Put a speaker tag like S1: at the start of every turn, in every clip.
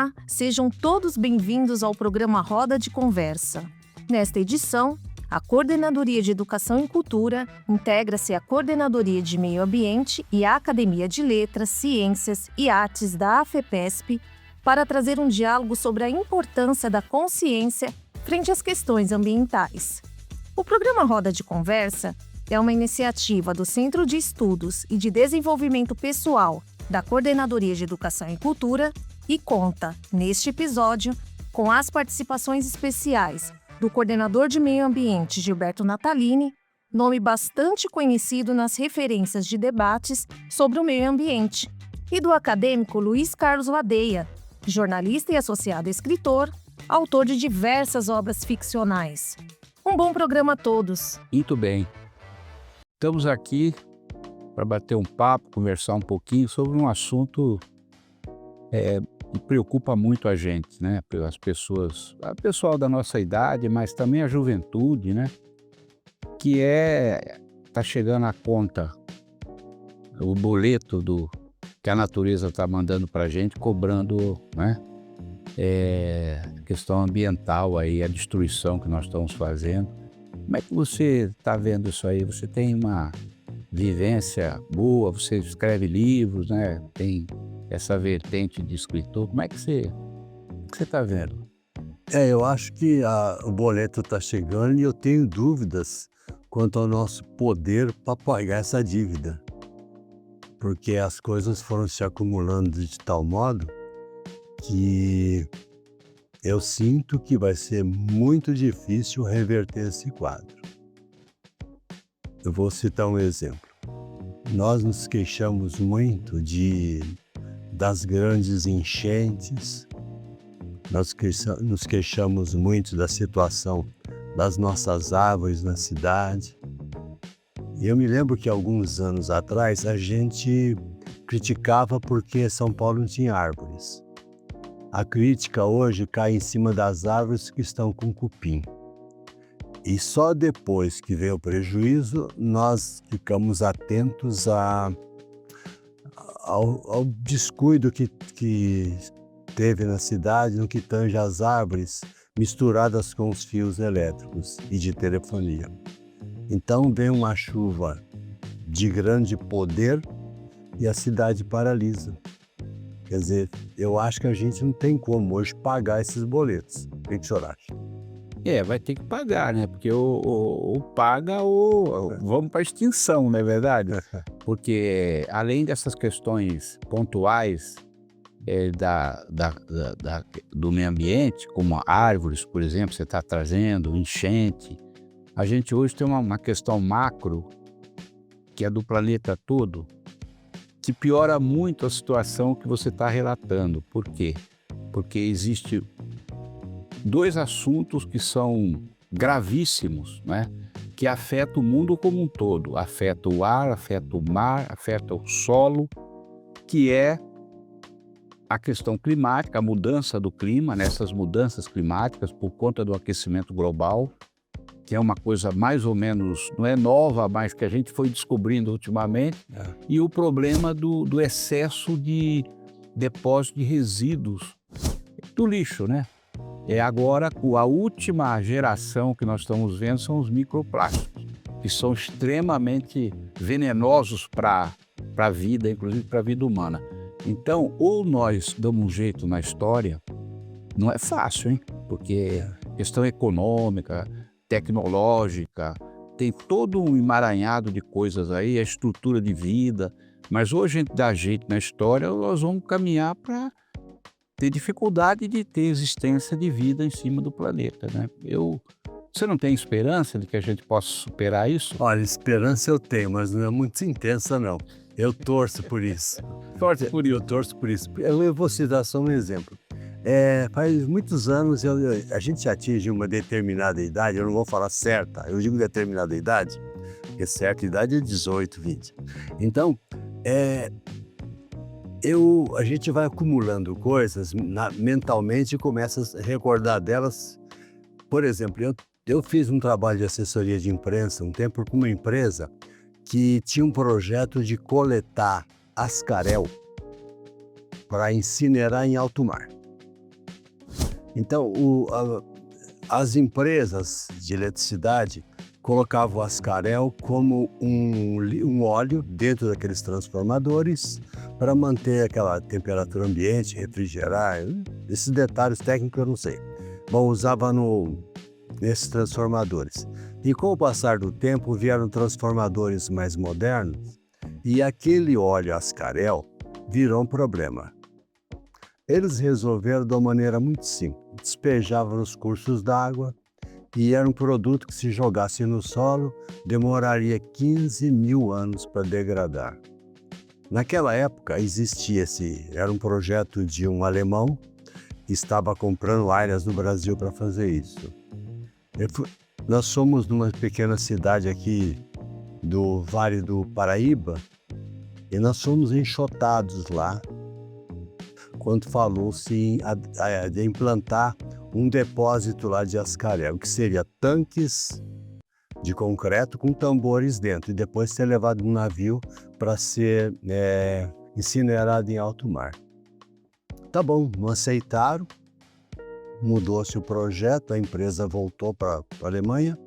S1: Olá, sejam todos bem-vindos ao programa Roda de Conversa. Nesta edição, a Coordenadoria de Educação e Cultura integra-se à Coordenadoria de Meio Ambiente e à Academia de Letras, Ciências e Artes da AFEPESP para trazer um diálogo sobre a importância da consciência frente às questões ambientais. O programa Roda de Conversa é uma iniciativa do Centro de Estudos e de Desenvolvimento Pessoal da Coordenadoria de Educação e Cultura e conta, neste episódio, com as participações especiais do coordenador de Meio Ambiente Gilberto Natalini, nome bastante conhecido nas referências de debates sobre o meio ambiente, e do acadêmico Luiz Carlos Ladeia, jornalista e associado escritor, autor de diversas obras ficcionais. Um bom programa a todos.
S2: Muito bem. Estamos aqui para bater um papo, conversar um pouquinho sobre um assunto que preocupa muito a gente, né? As pessoas, o pessoal da nossa idade, mas também a juventude, né? Que tá chegando a conta, o boleto que a natureza está mandando para a gente, cobrando, né? Questão ambiental aí, a destruição que nós estamos fazendo. Como é que você está vendo isso aí? Você tem uma vivência boa, você escreve livros, né? Tem essa vertente de escritor. Como é que você está vendo?
S3: Eu acho que o boleto está chegando e eu tenho dúvidas quanto ao nosso poder para pagar essa dívida. Porque as coisas foram se acumulando de tal modo que eu sinto que vai ser muito difícil reverter esse quadro. Eu vou citar um exemplo. Nós nos queixamos muito das grandes enchentes, nós nos queixamos muito da situação das nossas árvores na cidade. E eu me lembro que alguns anos atrás a gente criticava porque São Paulo não tinha árvores. A crítica hoje cai em cima das árvores que estão com cupim. E só depois que veio o prejuízo, nós ficamos atentos ao descuido que teve na cidade no que tange as árvores misturadas com os fios elétricos e de telefonia. Então vem uma chuva de grande poder e a cidade paralisa. Quer dizer, eu acho que a gente não tem como hoje pagar esses boletos. O que o senhor acha?
S2: Vai ter que pagar, né? Porque ou paga ou vamos para a extinção, não é verdade? Porque além dessas questões pontuais do meio ambiente, como árvores, por exemplo, você está trazendo, enchente, a gente hoje tem uma questão macro, que é do planeta todo, que piora muito a situação que você está relatando. Por quê? Porque existe dois assuntos que são gravíssimos, né? Que afetam o mundo como um todo. Afeta o ar, afeta o mar, afeta o solo, que é a questão climática, a mudança do clima, nessas mudanças climáticas por conta do aquecimento global, que é uma coisa mais ou menos, não é nova, mas que a gente foi descobrindo ultimamente, e o problema do excesso de depósito de resíduos do lixo, né? Agora, a última geração que nós estamos vendo são os microplásticos, que são extremamente venenosos para a vida, inclusive para a vida humana. Então, ou nós damos um jeito na história, não é fácil, hein? Porque questão econômica, tecnológica, tem todo um emaranhado de coisas aí, a estrutura de vida, mas ou a gente dá jeito na história, ou nós vamos caminhar para ter dificuldade de ter existência de vida em cima do planeta, né? Você não tem esperança de que a gente possa superar isso?
S3: Olha, esperança eu tenho, mas não é muito intensa, não. Eu torço por isso. Eu torço por isso. Eu vou citar só um exemplo. Faz muitos anos a gente atinge uma determinada idade, eu não vou falar certa, eu digo determinada idade, porque certa idade é 18, 20. Então, a gente vai acumulando coisas mentalmente e começa a recordar delas. Por exemplo, eu fiz um trabalho de assessoria de imprensa um tempo para uma empresa que tinha um projeto de coletar ascarel para incinerar em alto mar. Então, as empresas de eletricidade colocavam o ascarel como um óleo dentro daqueles transformadores para manter aquela temperatura ambiente, refrigerar. Esses detalhes técnicos eu não sei. Bom, usava nesses transformadores. E com o passar do tempo vieram transformadores mais modernos e aquele óleo ascarel virou um problema. Eles resolveram de uma maneira muito simples. Despejavam nos cursos d'água e era um produto que, se jogasse no solo, demoraria 15 mil anos para degradar. Naquela época existia era um projeto de um alemão que estava comprando áreas no Brasil para fazer isso. Nós somos numa pequena cidade aqui do Vale do Paraíba e nós fomos enxotados lá quando falou-se de implantar um depósito lá de ascarel, que seria tanques de concreto com tambores dentro e depois ser levado num navio para ser incinerado em alto mar. Tá bom, não aceitaram, mudou-se o projeto, a empresa voltou para a Alemanha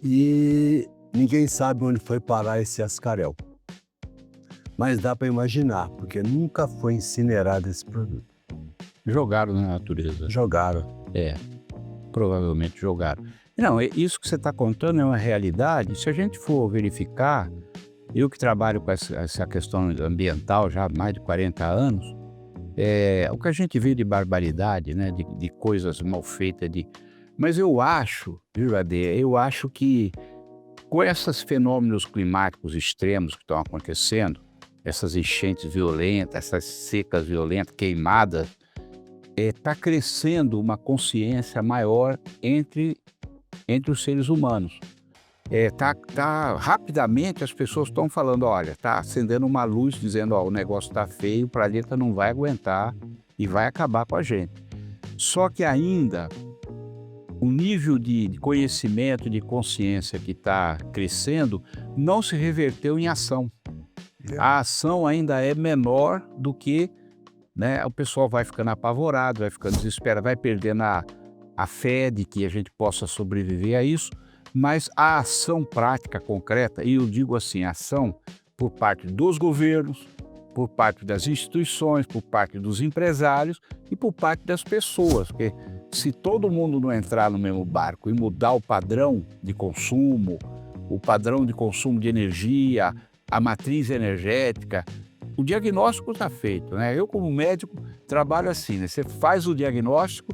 S3: e ninguém sabe onde foi parar esse ascarel. Mas dá para imaginar, porque nunca foi incinerado esse produto.
S2: Jogaram na natureza.
S3: Jogaram.
S2: Provavelmente jogaram. Não, isso que você está contando é uma realidade. Se a gente for verificar, eu que trabalho com essa questão ambiental já há mais de 40 anos, o que a gente vê de barbaridade, né, de coisas mal feitas, mas eu acho, viu, Ade, eu acho que com esses fenômenos climáticos extremos que estão acontecendo, essas enchentes violentas, essas secas violentas, queimadas, está crescendo uma consciência maior entre os seres humanos. Rapidamente as pessoas estão falando, olha, está acendendo uma luz dizendo, ó, o negócio está feio, o planeta não vai aguentar e vai acabar com a gente. Só que ainda o nível de conhecimento, de consciência que está crescendo não se reverteu em ação. A ação ainda é menor do que, né, o pessoal vai ficando apavorado, vai ficando desesperado, vai perdendo a fé de que a gente possa sobreviver a isso, mas a ação prática, concreta, e eu digo assim, ação por parte dos governos, por parte das instituições, por parte dos empresários e por parte das pessoas, porque se todo mundo não entrar no mesmo barco e mudar o padrão de consumo de energia, a matriz energética, o diagnóstico está feito, né? Eu, como médico, trabalho assim, né? Você faz o diagnóstico,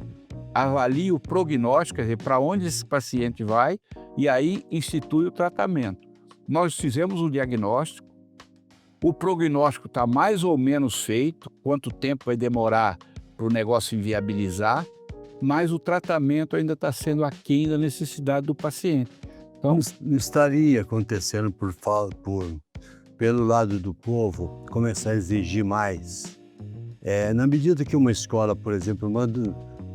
S2: avalia o prognóstico, quer dizer, para onde esse paciente vai, e aí institui o tratamento. Nós fizemos o diagnóstico, o prognóstico está mais ou menos feito, quanto tempo vai demorar para o negócio inviabilizar, mas o tratamento ainda está sendo aquém da necessidade do paciente.
S3: Então, não estaria acontecendo pelo lado do povo começar a exigir mais. Na medida que uma escola, por exemplo,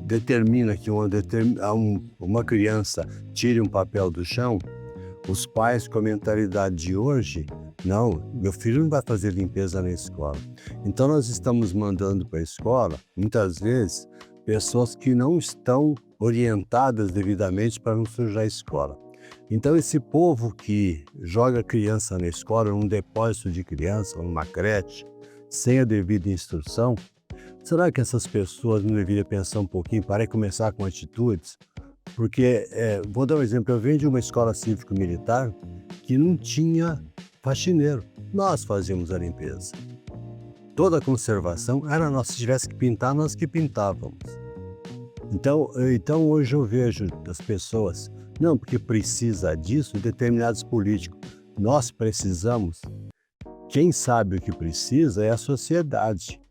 S3: determina que uma criança tire um papel do chão, os pais com a mentalidade de hoje, não, meu filho não vai fazer limpeza na escola. Então nós estamos mandando para a escola, muitas vezes, pessoas que não estão orientadas devidamente para não sujar a escola. Então esse povo que joga criança na escola, num depósito de criança, numa creche, sem a devida instrução, será que essas pessoas não deveriam pensar um pouquinho, parar e começar com atitudes? Porque, vou dar um exemplo, eu venho de uma escola cívico-militar que não tinha faxineiro. Nós fazíamos a limpeza. Toda a conservação era nós, se tivesse que pintar, nós que pintávamos. Então hoje eu vejo as pessoas, não, porque precisa disso, determinados políticos. Nós precisamos. Quem sabe o que precisa é a sociedade.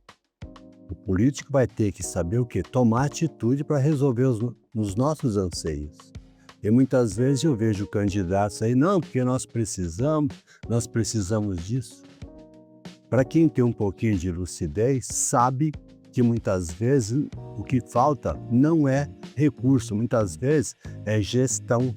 S3: O político vai ter que saber o quê? Tomar atitude para resolver os nossos anseios. E muitas vezes eu vejo candidatos aí, não, porque nós precisamos disso. Para quem tem um pouquinho de lucidez, sabe que muitas vezes o que falta não é recurso, muitas vezes é gestão.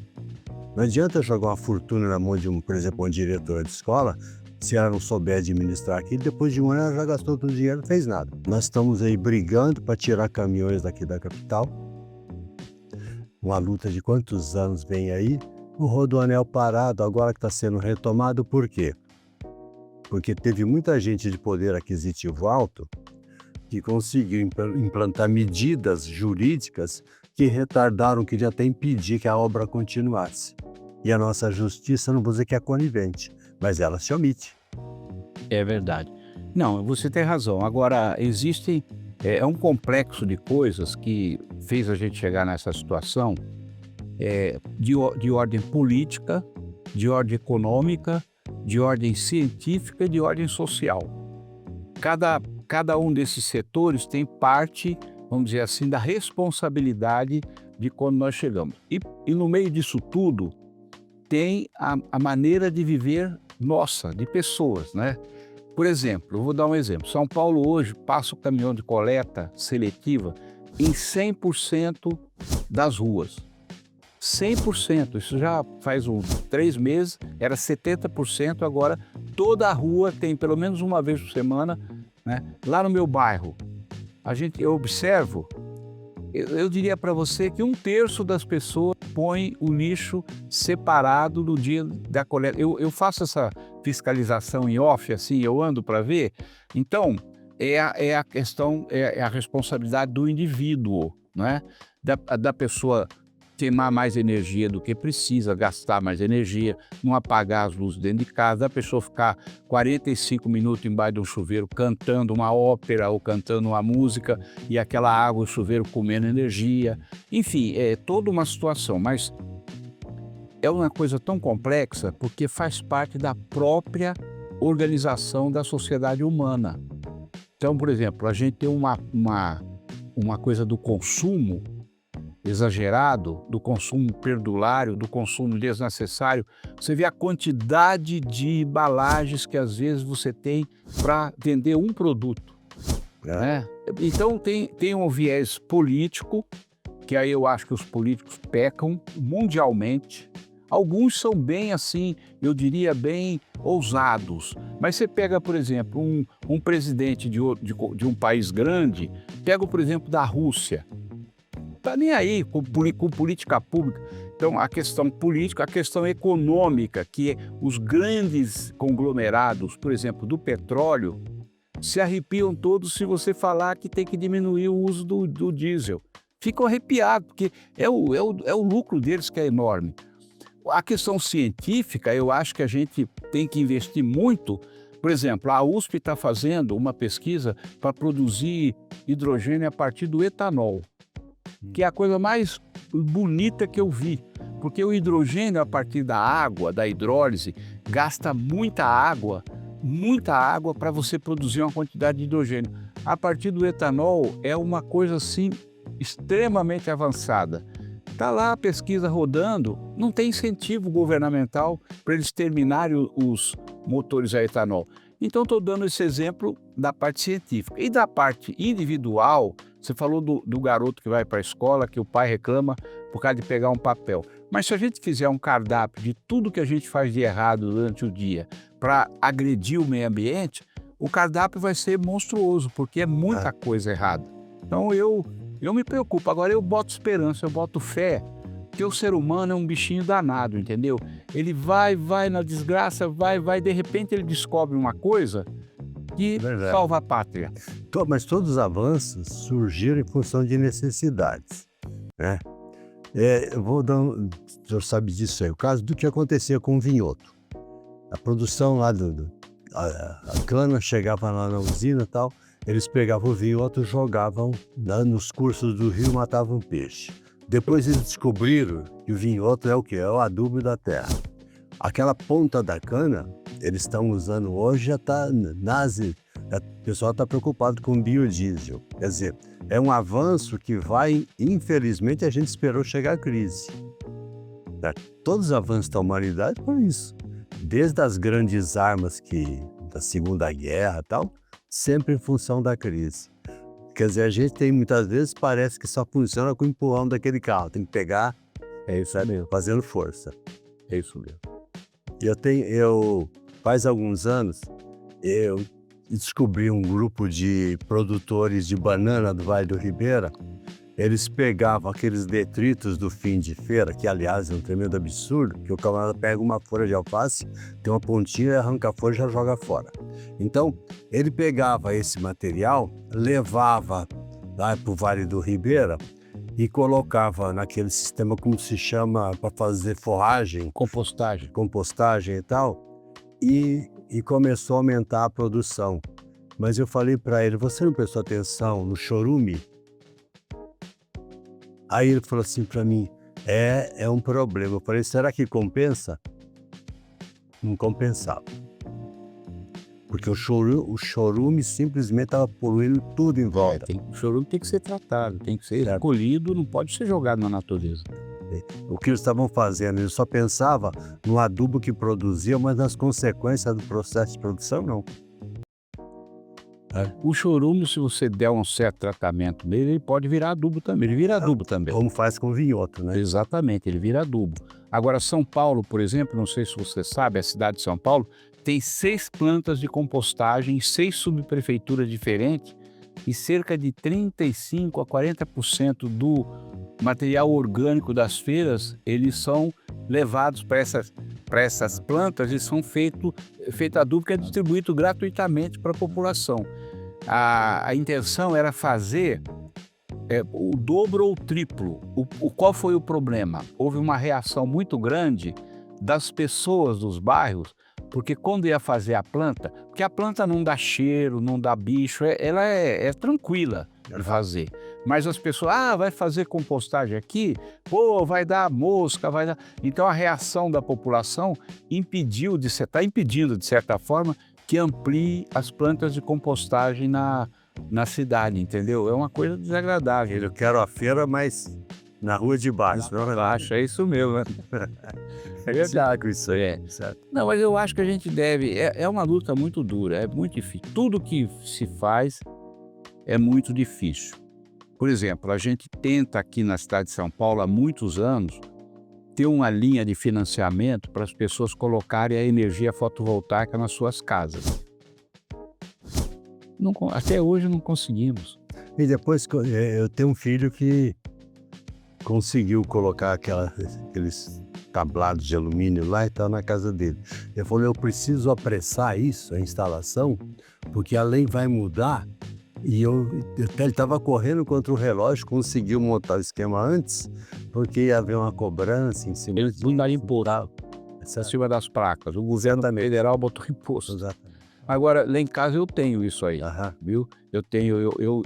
S3: Não adianta jogar uma fortuna na mão de, por exemplo, um diretor de escola, se ela não souber administrar aquilo, depois de um ano ela já gastou todo o dinheiro, não fez nada. Nós estamos aí brigando para tirar caminhões daqui da capital, uma luta de quantos anos vem aí, o Rodoanel parado, agora que está sendo retomado, por quê? Porque teve muita gente de poder aquisitivo alto que conseguiu implantar medidas jurídicas que retardaram, que até impedir que a obra continuasse. E a nossa justiça, não vou dizer que é conivente, mas ela se omite.
S2: É verdade. Não, você tem razão. Agora, existe é um complexo de coisas que fez a gente chegar nessa situação, de ordem política, de ordem econômica, de ordem científica e de ordem social. Cada um desses setores tem parte, vamos dizer assim, da responsabilidade de quando nós chegamos. E no meio disso tudo, tem a maneira de viver nossa, de pessoas, né? Por exemplo, eu vou dar um exemplo. São Paulo hoje passa o caminhão de coleta seletiva em 100% das ruas. 100%, isso já faz uns 3 meses, era 70%, agora toda a rua tem pelo menos uma vez por semana, né? Lá no meu bairro, eu observo, eu diria para você que 1/3 das pessoas põe o lixo separado no dia da coleta. Eu faço essa fiscalização em off, assim, eu ando para ver. Então, é a questão, é a responsabilidade do indivíduo, né? Da pessoa queimar mais energia do que precisa, gastar mais energia, não apagar as luzes dentro de casa, da pessoa ficar 45 minutos embaixo de um chuveiro cantando uma ópera ou cantando uma música e aquela água, o chuveiro comendo energia. Enfim, é toda uma situação, mas é uma coisa tão complexa porque faz parte da própria organização da sociedade humana. Então, por exemplo, a gente tem uma coisa do consumo exagerado, do consumo perdulário, do consumo desnecessário. Você vê a quantidade de embalagens que às vezes você tem para vender um produto, né? Então tem um viés político, que aí eu acho que os políticos pecam mundialmente. Alguns são bem assim, eu diria bem ousados. Mas você pega, por exemplo, um presidente de um país grande, pega, por exemplo, da Rússia. Está nem aí com política pública. Então, a questão política, a questão econômica, que os grandes conglomerados, por exemplo, do petróleo, se arrepiam todos se você falar que tem que diminuir o uso do diesel. Ficam arrepiados, porque é o lucro deles que é enorme. A questão científica, eu acho que a gente tem que investir muito. Por exemplo, a USP está fazendo uma pesquisa para produzir hidrogênio a partir do etanol, que é a coisa mais bonita que eu vi, porque o hidrogênio a partir da água, da hidrólise, gasta muita água para você produzir uma quantidade de hidrogênio. A partir do etanol é uma coisa assim extremamente avançada. Está lá a pesquisa rodando, não tem incentivo governamental para eles terminarem os motores a etanol. Então, estou dando esse exemplo da parte científica. E da parte individual, você falou do garoto que vai para a escola, que o pai reclama por causa de pegar um papel. Mas se a gente fizer um cardápio de tudo que a gente faz de errado durante o dia para agredir o meio ambiente, o cardápio vai ser monstruoso, porque é muita coisa errada. Então, eu me preocupo. Agora, eu boto esperança, eu boto fé, que o ser humano é um bichinho danado, entendeu? Ele vai na desgraça, vai, de repente ele descobre uma coisa que salva a pátria.
S3: Mas todos os avanços surgiram em função de necessidades, né? Eu vou dar o senhor sabe disso aí, o caso do que acontecia com o vinhoto. A produção lá, a cana chegava lá na usina e tal, eles pegavam o vinhoto, jogavam nos cursos do rio, matavam peixe. Depois eles descobriram que o vinhoto é o quê? É o adubo da terra. Aquela ponta da cana, eles estão usando hoje, já está o pessoal está preocupado com biodiesel. Quer dizer, é um avanço que vai, infelizmente, a gente esperou chegar à crise. Todos os avanços da humanidade foram isso. Desde as grandes armas da Segunda Guerra e tal, sempre em função da crise. Quer dizer, a gente tem muitas vezes, parece que só funciona com o empurrão daquele carro. Tem que pegar, fazendo força.
S2: É isso mesmo.
S3: Faz alguns anos, eu descobri um grupo de produtores de banana do Vale do Ribeira eles pegavam aqueles detritos do fim de feira, que aliás é um tremendo absurdo, que o camarada pega uma folha de alface, tem uma pontinha, arranca a folha e já joga fora. Então, ele pegava esse material, levava lá para o Vale do Ribeira e colocava naquele sistema, como se chama, para fazer forragem, compostagem e tal, e começou a aumentar a produção. Mas eu falei para ele, você não prestou atenção no chorume? Aí ele falou assim para mim, é um problema. Eu falei, será que compensa? Não compensava. Porque o chorume simplesmente estava poluindo tudo em volta.
S2: O chorume tem que ser tratado, tem que ser colhido, não pode ser jogado na natureza.
S3: O que eles estavam fazendo, eles só pensavam no adubo que produzia, mas nas consequências do processo de produção, não.
S2: O chorume, se você der um certo tratamento nele, ele pode virar adubo também. Ele vira adubo também.
S3: Como faz com vinhoto, né?
S2: Exatamente, ele vira adubo. Agora, São Paulo, por exemplo, não sei se você sabe, a cidade de São Paulo tem 6 plantas de compostagem, 6 subprefeituras diferentes e cerca de 35% a 40% do material orgânico das feiras, eles são levados para essas plantas e são feito adubo que é distribuído gratuitamente para a população. A intenção era fazer o dobro ou o triplo. Qual foi o problema? Houve uma reação muito grande das pessoas dos bairros, porque quando ia fazer a planta, porque a planta não dá cheiro, não dá bicho, ela é tranquila de fazer. Mas as pessoas, vai fazer compostagem aqui? Pô, vai dar mosca, vai dar... Então a reação da população está impedindo, de certa forma, que amplie as plantas de compostagem na cidade, entendeu? É uma coisa desagradável.
S3: Eu quero a feira, mas na rua de baixo.
S2: É isso mesmo, né?
S3: É verdade isso aí.
S2: Não, mas eu acho que a gente deve... É uma luta muito dura, é muito difícil. Tudo que se faz é muito difícil. Por exemplo, a gente tenta aqui na cidade de São Paulo há muitos anos ter uma linha de financiamento para as pessoas colocarem a energia fotovoltaica nas suas casas. Até hoje não conseguimos.
S3: E depois eu tenho um filho que conseguiu colocar aqueles tablados de alumínio lá e tal na casa dele. Ele falou, eu preciso apressar isso, a instalação, porque a lei vai mudar. E ele estava correndo contra o relógio, conseguiu montar o esquema antes, porque ia haver uma cobrança em cima.
S2: Eles não davam imposto em cima das placas. O governo federal botou imposto.
S3: Exatamente.
S2: Agora, lá em casa eu tenho isso aí, viu?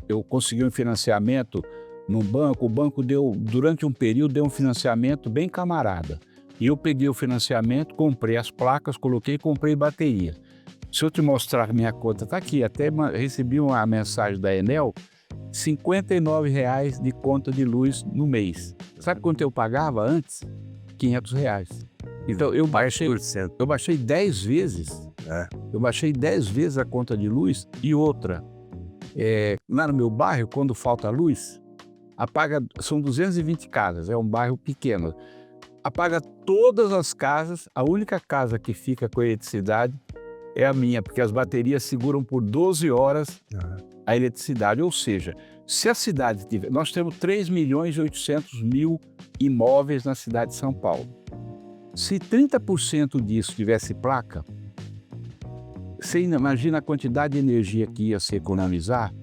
S2: Eu consegui um financiamento no banco. O banco durante um período, deu um financiamento bem camarada. E eu peguei o financiamento, comprei as placas, coloquei e comprei bateria. Se eu te mostrar minha conta, está aqui, até recebi uma mensagem da Enel, R$ 59,00 de conta de luz no mês. Sabe quanto eu pagava antes? R$ 500,00. Então eu baixei 10 vezes. Eu baixei 10 vezes a conta de luz. E outra, lá no meu bairro, quando falta luz, são 220 casas, é um bairro pequeno. Apaga todas as casas, a única casa que fica com eletricidade é a minha, porque as baterias seguram por 12 horas a eletricidade. Ou seja, se a cidade tiver... Nós temos 3.800.000 imóveis na cidade de São Paulo. Se 30% disso tivesse placa, você imagina a quantidade de energia que ia se economizar,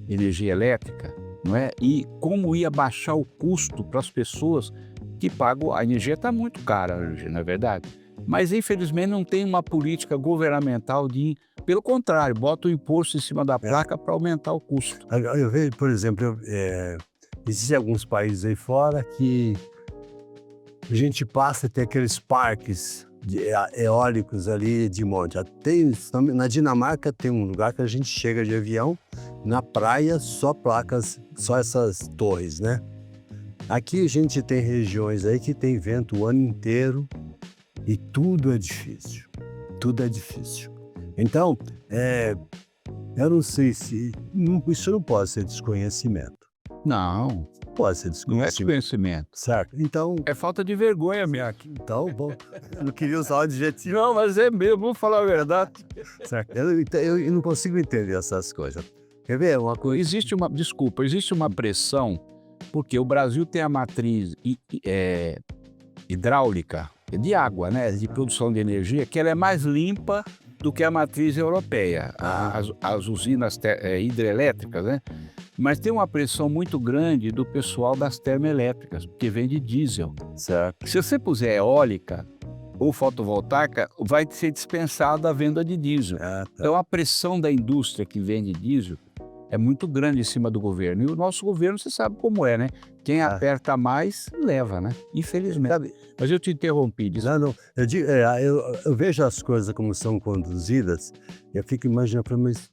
S2: energia elétrica, não é? E como ia baixar o custo para as pessoas que pagam... A energia está muito cara hoje, não é verdade? Mas, infelizmente, não tem uma política governamental Pelo contrário, bota o imposto em cima da placa para aumentar o custo.
S3: Eu vejo, por exemplo, existem alguns países aí fora que a gente passa a ter aqueles parques eólicos ali de monte. Na Dinamarca tem um lugar que a gente chega de avião, na praia só placas, só essas torres, né? Aqui a gente tem regiões aí que tem vento o ano inteiro, e tudo é difícil, Então, eu não sei se... isso não pode ser desconhecimento.
S2: Não.
S3: Pode ser desconhecimento.
S2: Não é desconhecimento.
S3: Certo, então...
S2: É falta de vergonha, minha.
S3: Então, bom, eu não queria usar o adjetivo.
S2: Não, mas é mesmo, vamos falar a verdade.
S3: Certo, eu não consigo entender essas coisas. Quer ver uma coisa?
S2: Existe uma pressão Porque o Brasil tem a matriz hidráulica de água, né, de produção de energia, que ela é mais limpa do que a matriz europeia, as usinas hidrelétricas, né? Mas tem uma pressão muito grande do pessoal das termoelétricas, porque vem de diesel.
S3: Certo.
S2: Se você puser eólica ou fotovoltaica, vai ser dispensada a venda de diesel. Então a pressão da indústria que vende diesel é muito grande em cima do governo. E o nosso governo, você sabe como é, né? Quem aperta mais, leva, né? Infelizmente.
S3: Sabe,
S2: Mas eu te interrompi.
S3: não. Eu vejo as coisas como são conduzidas e eu fico imaginando, mas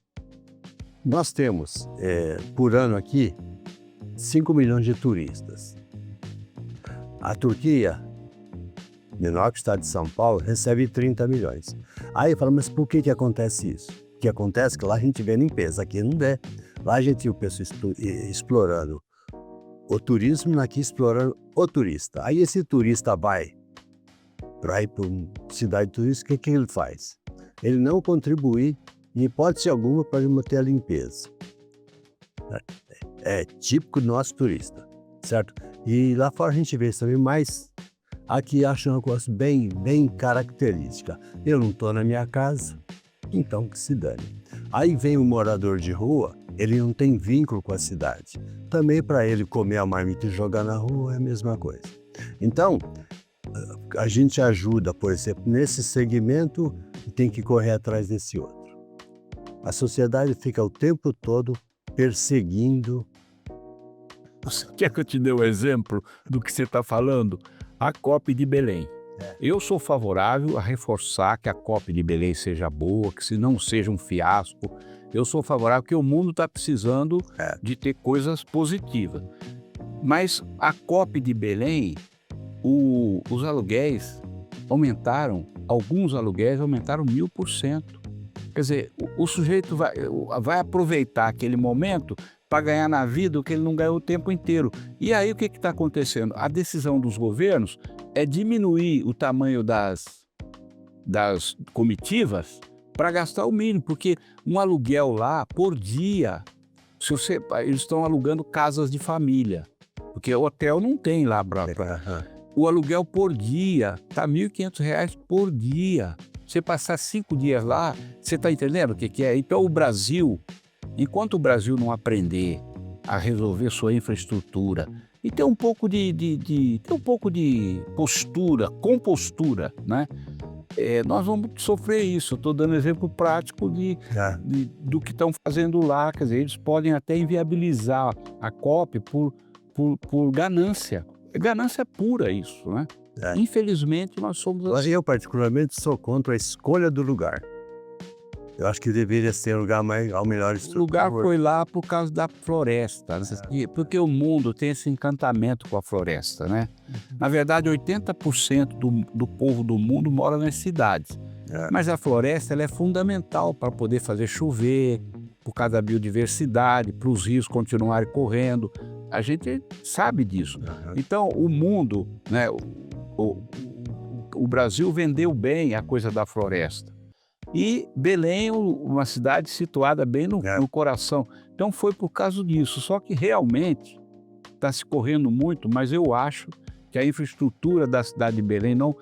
S3: nós temos, por ano aqui, 5 milhões de turistas. A Turquia, menor que o estado de São Paulo, recebe 30 milhões. Aí fala, mas por que acontece isso? O que acontece é que lá a gente vê limpeza, aqui não vê. Lá a gente viu o pessoal explorando o turismo, aqui explorando o turista. Aí esse turista vai para ir para uma cidade turística, o que ele faz? Ele não contribui, em hipótese alguma, para manter a limpeza. É típico do nosso turista, certo? E lá fora a gente vê isso também, mas aqui acho uma coisa bem característica. Eu não estou na minha casa, então que se dane. Aí vem o morador de rua, ele não tem vínculo com a cidade. Também para ele comer a marmita e jogar na rua é a mesma coisa. Então, a gente ajuda, por exemplo, nesse segmento e tem que correr atrás desse outro. A sociedade fica o tempo todo perseguindo.
S2: Você quer que eu te dê um exemplo do que você está falando? A COP de Belém. Eu sou favorável a reforçar que a COP de Belém seja boa, que se não seja um fiasco. Eu sou favorável que o mundo está precisando de ter coisas positivas. Mas a COP de Belém, os aluguéis aumentaram, alguns aluguéis aumentaram 1000%. Quer dizer, o sujeito vai aproveitar aquele momento para ganhar na vida o que ele não ganhou o tempo inteiro. E aí o que está acontecendo? A decisão dos governos é diminuir o tamanho das comitivas para gastar o mínimo, porque um aluguel lá por dia, eles estão alugando casas de família, porque hotel não tem lá. O aluguel por dia está R$ 1.500 por dia. Você passar 5 dias lá, você está entendendo o que é? Então o Brasil, enquanto o Brasil não aprender a resolver sua infraestrutura e ter um pouco de compostura, né? Nós vamos sofrer isso. Estou dando exemplo prático do que estão fazendo lá. Quer dizer, eles podem até inviabilizar a COP por ganância. Ganância pura isso, né? Infelizmente, nós somos...
S3: Eu, particularmente, sou contra a escolha do lugar. Eu acho que deveria ser um lugar ao melhor estrutura.
S2: O lugar foi lá por causa da floresta, né? Porque o mundo tem esse encantamento com a floresta, né? Na verdade, 80% do povo do mundo mora nas cidades. Mas a floresta ela é fundamental para poder fazer chover, por causa da biodiversidade, para os rios continuarem correndo. A gente sabe disso. Então, o mundo, né? O Brasil vendeu bem a coisa da floresta. E Belém é uma cidade situada bem no coração. Então foi por causa disso. Só que realmente está se correndo muito, mas eu acho que a infraestrutura da cidade de Belém não...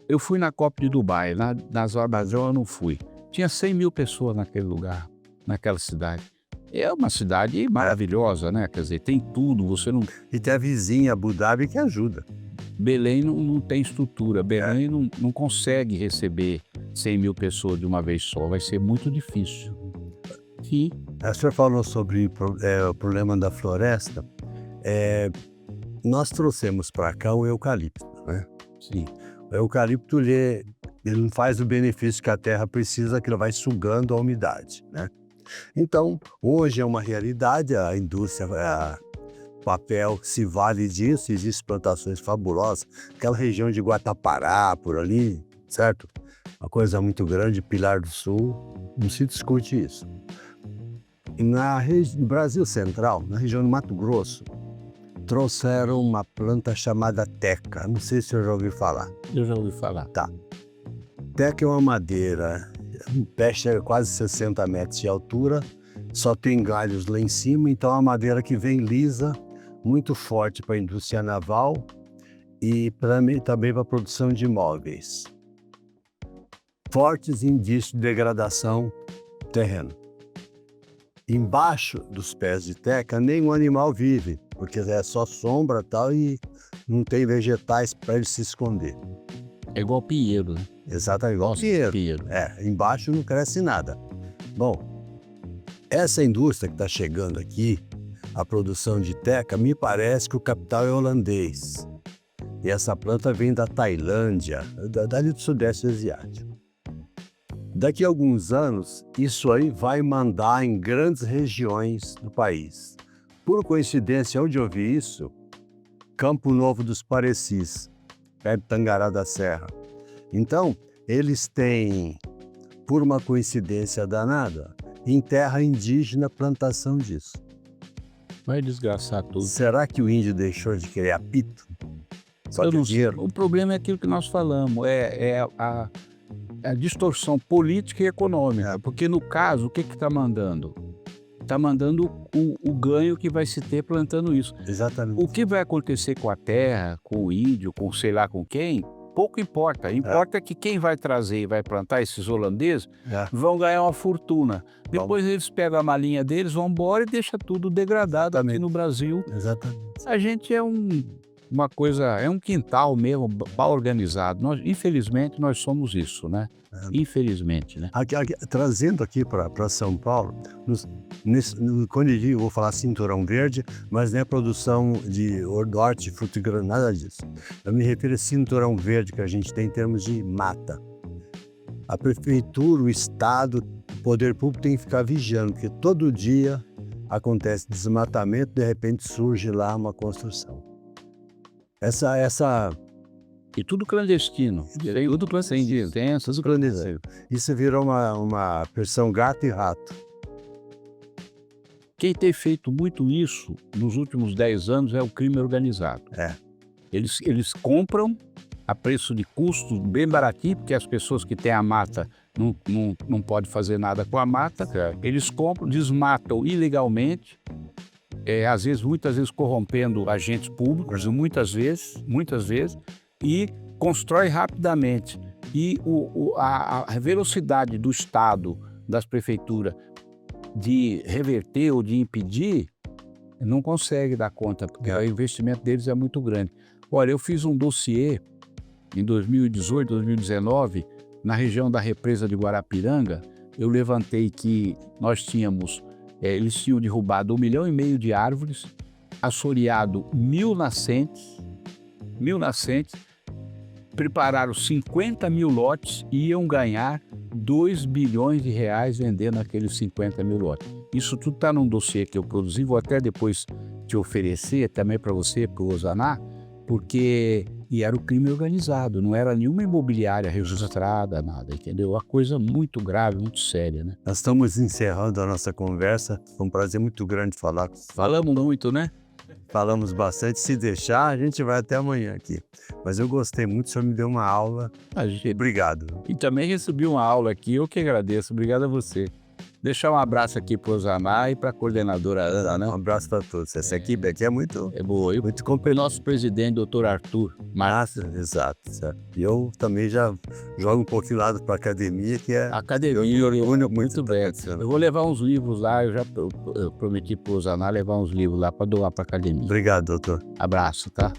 S2: Eu fui na COP de Dubai, nas horas eu não fui. Tinha 100 mil pessoas naquele lugar, naquela cidade. É uma cidade maravilhosa, né? Quer dizer, tem tudo, você não...
S3: E tem a vizinha Abu Dhabi que ajuda.
S2: Belém não tem estrutura, Belém não consegue receber 100 mil pessoas de uma vez só, vai ser muito difícil. E...
S3: O senhor falou sobre o problema da floresta. Nós trouxemos para cá o eucalipto, né?
S2: Sim.
S3: O eucalipto ele não faz o benefício que a terra precisa, que ele vai sugando a umidade, né? Então, hoje é uma realidade, a indústria... papel se vale disso, existem plantações fabulosas, aquela região de Guatapará, por ali, certo? Uma coisa muito grande, Pilar do Sul, não se discute isso. No Brasil Central, na região do Mato Grosso, trouxeram uma planta chamada teca, não sei se você já ouviu falar.
S2: Eu já ouvi falar.
S3: Tá. Teca é uma madeira, um pé chega a quase 60 metros de altura, só tem galhos lá em cima, então é uma madeira que vem lisa, muito forte para a indústria naval e também para a produção de imóveis. Fortes indícios de degradação do terreno. Embaixo dos pés de teca, nenhum animal vive, porque é só sombra e tal, e não tem vegetais para ele se esconder.
S2: É igual pinheiro, né?
S3: Exatamente, igual
S2: Nossa,
S3: pinheiro. Embaixo não cresce nada. Bom, essa indústria que está chegando aqui, a produção de teca, me parece que o capital é holandês. E essa planta vem da Tailândia, dali do Sudeste Asiático. Daqui a alguns anos, isso aí vai mandar em grandes regiões do país. Por coincidência, onde eu vi isso, Campo Novo dos Parecis, perto de Tangará da Serra. Então, eles têm, por uma coincidência danada, em terra indígena, plantação disso.
S2: Vai desgraçar tudo.
S3: Será que o índio deixou de querer apito? Só que dinheiro.
S2: O problema é aquilo que nós falamos, a distorção política e econômica, porque no caso, o que está mandando? Está mandando o ganho que vai se ter plantando isso.
S3: Exatamente.
S2: O que vai acontecer com a terra, com o índio, com sei lá com quem, pouco importa. Importa que quem vai trazer e vai plantar, esses holandeses, vão ganhar uma fortuna. Depois eles pegam a malinha deles, vão embora e deixam tudo degradado aqui no Brasil.
S3: Exatamente.
S2: A gente é uma coisa, é um quintal mesmo, mal organizado. Infelizmente, nós somos isso, né? Infelizmente, né?
S3: Trazendo aqui para São Paulo, quando eu vou falar cinturão verde, mas não é produção de hortifruti, nada disso. Eu me refiro a cinturão verde que a gente tem em termos de mata. A prefeitura, o Estado, o poder público tem que ficar vigiando, porque todo dia acontece desmatamento, de repente surge lá uma construção.
S2: E tudo clandestino. Tudo clandestino.
S3: Tudo clandestino. Isso virou uma versão gato e rato.
S2: Quem tem feito muito isso nos últimos 10 anos é o crime organizado. Eles compram a preço de custo bem baratinho, porque as pessoas que têm a mata não podem fazer nada com a mata. Eles compram, desmatam ilegalmente. Muitas vezes corrompendo agentes públicos, muitas vezes, e constrói rapidamente. E a velocidade do Estado, das prefeituras, de reverter ou de impedir, não consegue dar conta, porque o investimento deles é muito grande. Olha, eu fiz um dossiê em 2018, 2019, na região da represa de Guarapiranga. Eu levantei que nós tínhamos... eles tinham derrubado 1,5 milhão de árvores, assoreado 1.000 nascentes, prepararam 50 mil lotes e iam ganhar 2 bilhões de reais vendendo aqueles 50 mil lotes. Isso tudo está num dossiê que eu produzi, vou até depois te oferecer também para você, para o Osaná, porque era o crime organizado, não era nenhuma imobiliária registrada, nada, entendeu? Uma coisa muito grave, muito séria, né?
S3: Nós estamos encerrando a nossa conversa, foi um prazer muito grande falar com você.
S2: Falamos muito, né?
S3: Falamos bastante, se deixar a gente vai até amanhã aqui. Mas eu gostei muito, o senhor me deu uma aula, obrigado.
S2: E também recebi uma aula aqui, eu que agradeço, obrigado a você. Deixar um abraço aqui para o Osaná e para a coordenadora Ana, né?
S3: Um abraço para todos. Essa equipe aqui é muito...
S2: É boa. Muito competente. Nosso presidente, doutor Arthur.
S3: Exato. E eu também já jogo um pouquinho lá para a academia, que é...
S2: Academia, muito bem. Eu vou levar uns livros lá, eu prometi para o Osaná levar uns livros lá para doar para a academia.
S3: Obrigado, doutor.
S2: Abraço, tá?